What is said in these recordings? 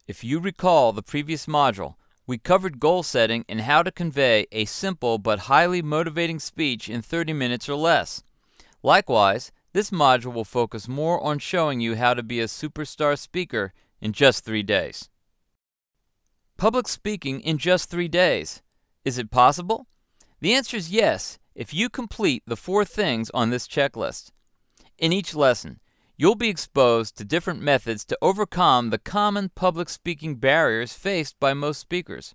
If you recall the previous module, we covered goal setting and how to convey a simple but highly motivating speech in 30 minutes or less. Likewise, this module will focus more on showing you how to be a superstar speaker in just 3 days. Public speaking in just 3 days. Is it possible? The answer is yes, if you complete the 4 things on this checklist. In each lesson, you'll be exposed to different methods to overcome the common public speaking barriers faced by most speakers,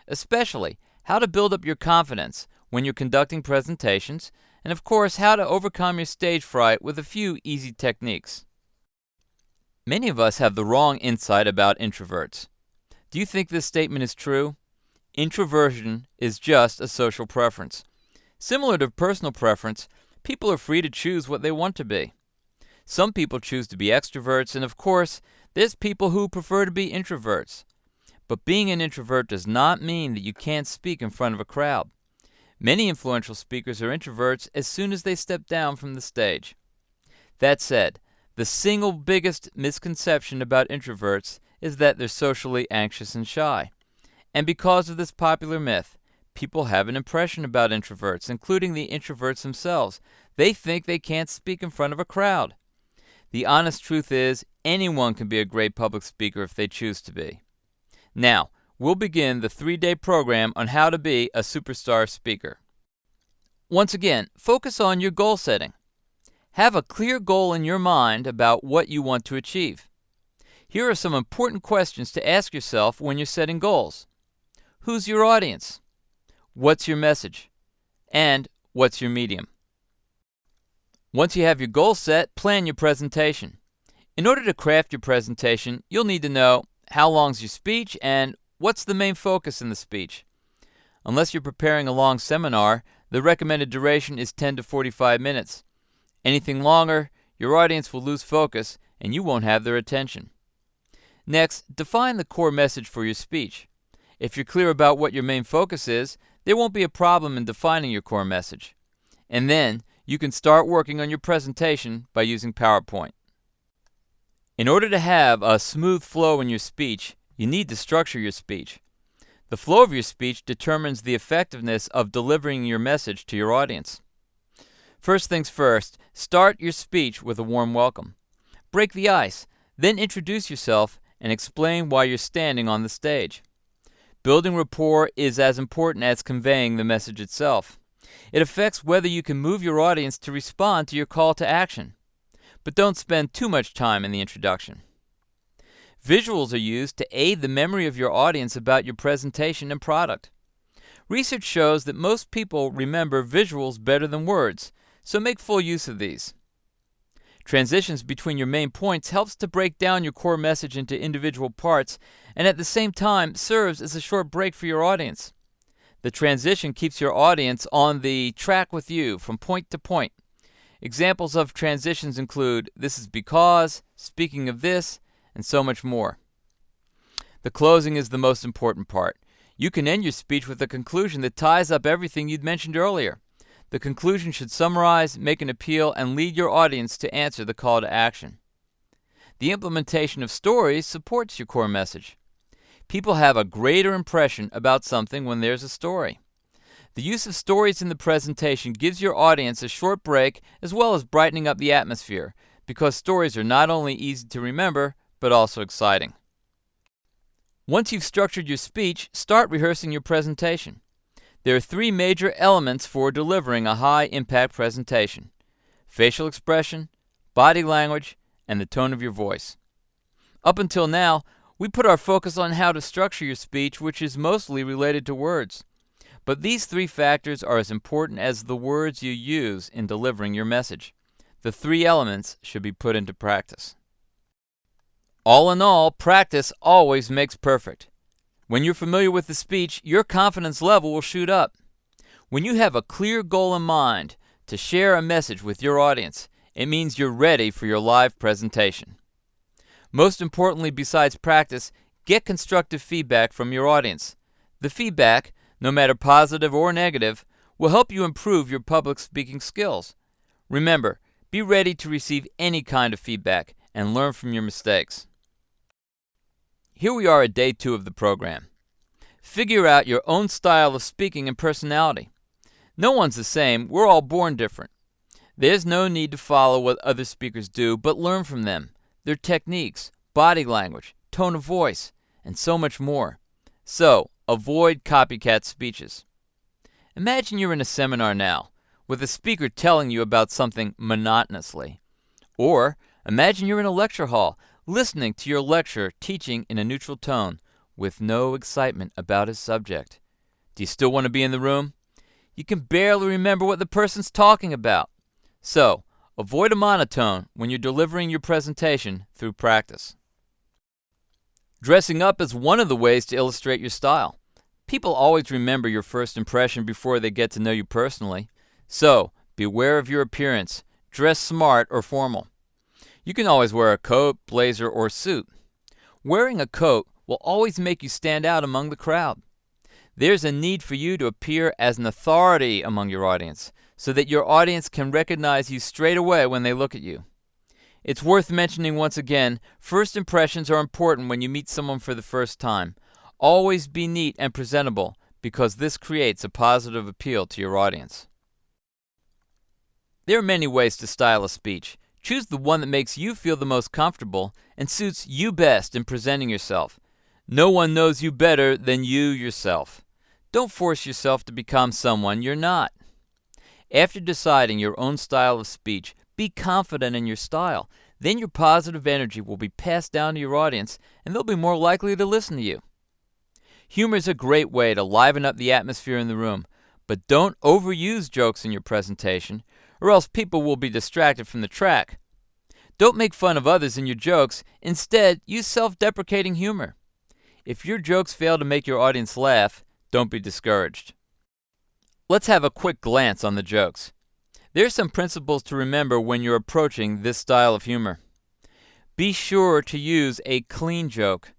especially how to build up your confidence when you're conducting presentations, and of course how to overcome your stage fright with a few easy techniques. Many of us have the wrong insight about introverts. Do you think this statement is true? Introversion is just a social preference. Similar to personal preference, people are free to choose what they want to be. Some people choose to be extroverts, and of course, there's people who prefer to be introverts. But being an introvert does not mean that you can't speak in front of a crowd. Many influential speakers are introverts as soon as they step down from the stage. That said, the single biggest misconception about introverts is that they're socially anxious and shy. And because of this popular myth, people have an impression about introverts, including the introverts themselves. They think they can't speak in front of a crowd. The honest truth is, anyone can be a great public speaker if they choose to be. Now, we'll begin the 3-day program on how to be a superstar speaker. Once again, focus on your goal setting. Have a clear goal in your mind about what you want to achieve. Here are some important questions to ask yourself when you're setting goals. Who's your audience? What's your message? And what's your medium? Once you have your goal set, plan your presentation. In order to craft your presentation, you'll need to know how long's your speech and what's the main focus in the speech. Unless you're preparing a long seminar, the recommended duration is 10 to 45 minutes. Anything longer, your audience will lose focus and you won't have their attention. Next, define the core message for your speech. If you're clear about what your main focus is, there won't be a problem in defining your core message. And then, you can start working on your presentation by using PowerPoint. In order to have a smooth flow in your speech, you need to structure your speech. The flow of your speech determines the effectiveness of delivering your message to your audience. First things first, start your speech with a warm welcome. Break the ice, then introduce yourself and explain why you're standing on the stage. Building rapport is as important as conveying the message itself. It affects whether you can move your audience to respond to your call to action. But don't spend too much time in the introduction. Visuals are used to aid the memory of your audience about your presentation and product. Research shows that most people remember visuals better than words, so make full use of these. Transitions between your main points helps to break down your core message into individual parts and at the same time serves as a short break for your audience. The transition keeps your audience on the track with you from point to point. Examples of transitions include "this is because," "speaking of this," and so much more. The closing is the most important part. You can end your speech with a conclusion that ties up everything you'd mentioned earlier. The conclusion should summarize, make an appeal, and lead your audience to answer the call to action. The implementation of stories supports your core message. People have a greater impression about something when there's a story. The use of stories in the presentation gives your audience a short break as well as brightening up the atmosphere, because stories are not only easy to remember, but also exciting. Once you've structured your speech, start rehearsing your presentation. There are 3 major elements for delivering a high-impact presentation: facial expression, body language, and the tone of your voice. Up until now, we put our focus on how to structure your speech, which is mostly related to words. But these 3 factors are as important as the words you use in delivering your message. The 3 elements should be put into practice. All in all, practice always makes perfect. When you're familiar with the speech, your confidence level will shoot up. When you have a clear goal in mind to share a message with your audience, it means you're ready for your live presentation. Most importantly, besides practice, get constructive feedback from your audience. The feedback, no matter positive or negative, will help you improve your public speaking skills. Remember, be ready to receive any kind of feedback and learn from your mistakes. Here we are at day 2 of the program. Figure out your own style of speaking and personality. No one's the same. We're all born different. There's no need to follow what other speakers do, but learn from them, their techniques, body language, tone of voice, and so much more. So, avoid copycat speeches. Imagine you're in a seminar now, with a speaker telling you about something monotonously. Or, imagine you're in a lecture hall, listening to your lecturer teaching in a neutral tone, with no excitement about his subject. Do you still want to be in the room? You can barely remember what the person's talking about. So, avoid a monotone when you're delivering your presentation through practice. Dressing up is one of the ways to illustrate your style. People always remember your first impression before they get to know you personally. So, beware of your appearance. Dress smart or formal. You can always wear a coat, blazer, or suit. Wearing a coat will always make you stand out among the crowd. There's a need for you to appear as an authority among your audience, so that your audience can recognize you straight away when they look at you. It's worth mentioning once again, first impressions are important when you meet someone for the first time. Always be neat and presentable, because this creates a positive appeal to your audience. There are many ways to style a speech. Choose the one that makes you feel the most comfortable and suits you best in presenting yourself. No one knows you better than you yourself. Don't force yourself to become someone you're not. After deciding your own style of speech, be confident in your style. Then your positive energy will be passed down to your audience, and they'll be more likely to listen to you. Humor is a great way to liven up the atmosphere in the room, but don't overuse jokes in your presentation, or else people will be distracted from the track. Don't make fun of others in your jokes. Instead, use self-deprecating humor. If your jokes fail to make your audience laugh, don't be discouraged. Let's have a quick glance on the jokes. There are some principles to remember when you're approaching this style of humor. Be sure to use a clean joke.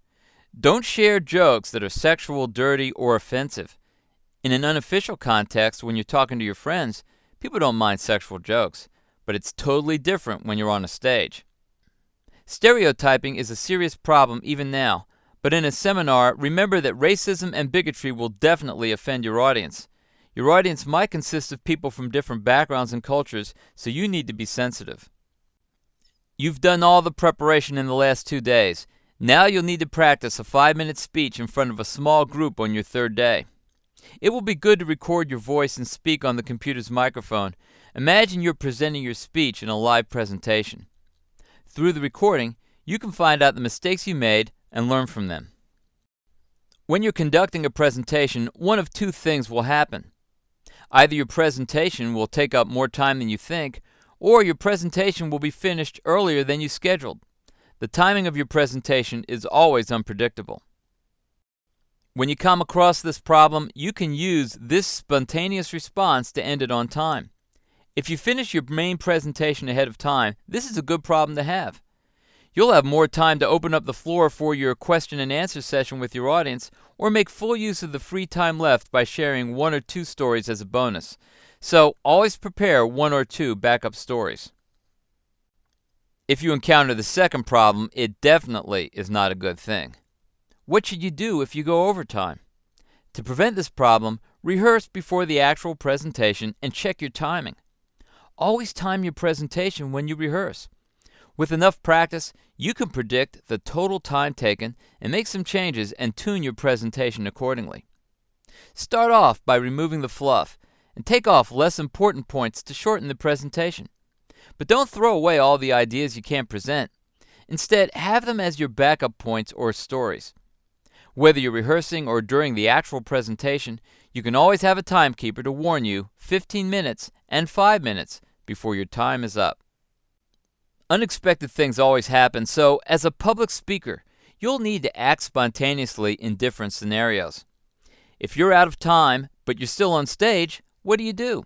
Don't share jokes that are sexual, dirty, or offensive. In an unofficial context, when you're talking to your friends, people don't mind sexual jokes, but it's totally different when you're on a stage. Stereotyping is a serious problem even now, but in a seminar, remember that racism and bigotry will definitely offend your audience. Your audience might consist of people from different backgrounds and cultures, so you need to be sensitive. You've done all the preparation in the last 2 days. Now you'll need to practice a 5-minute speech in front of a small group on your 3rd day. It will be good to record your voice and speak on the computer's microphone. Imagine you're presenting your speech in a live presentation. Through the recording, you can find out the mistakes you made and learn from them. When you're conducting a presentation, one of 2 things will happen. Either your presentation will take up more time than you think, or your presentation will be finished earlier than you scheduled. The timing of your presentation is always unpredictable. When you come across this problem, you can use this spontaneous response to end it on time. If you finish your main presentation ahead of time, this is a good problem to have. You'll have more time to open up the floor for your question and answer session with your audience, or make full use of the free time left by sharing 1 or 2 stories as a bonus. So always prepare 1 or 2 backup stories. If you encounter the second problem, it definitely is not a good thing. What should you do if you go overtime? To prevent this problem, rehearse before the actual presentation and check your timing. Always time your presentation when you rehearse. With enough practice, you can predict the total time taken and make some changes and tune your presentation accordingly. Start off by removing the fluff and take off less important points to shorten the presentation. But don't throw away all the ideas you can't present. Instead, have them as your backup points or stories. Whether you're rehearsing or during the actual presentation, you can always have a timekeeper to warn you 15 minutes and 5 minutes before your time is up. Unexpected things always happen, so as a public speaker, you'll need to act spontaneously in different scenarios. If you're out of time, but you're still on stage, what do?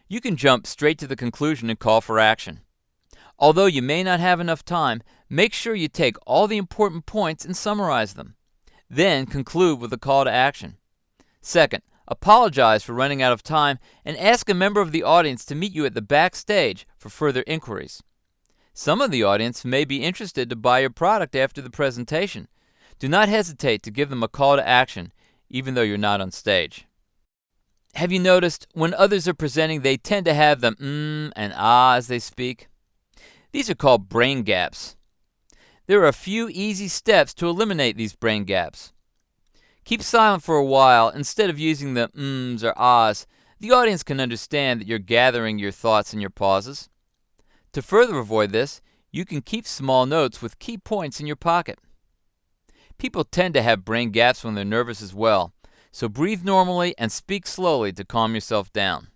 You can jump straight to the conclusion and call for action. Although you may not have enough time, make sure you take all the important points and summarize them. Then conclude with a call to action. Second, apologize for running out of time and ask a member of the audience to meet you at the backstage for further inquiries. Some of the audience may be interested to buy your product after the presentation. Do not hesitate to give them a call to action, even though you're not on stage. Have you noticed when others are presenting, they tend to have the and ah as they speak? These are called brain gaps. There are a few easy steps to eliminate these brain gaps. Keep silent for a while instead of using the or ahs. The audience can understand that you're gathering your thoughts in your pauses. To further avoid this, you can keep small notes with key points in your pocket. People tend to have brain gaps when they're nervous as well, so breathe normally and speak slowly to calm yourself down.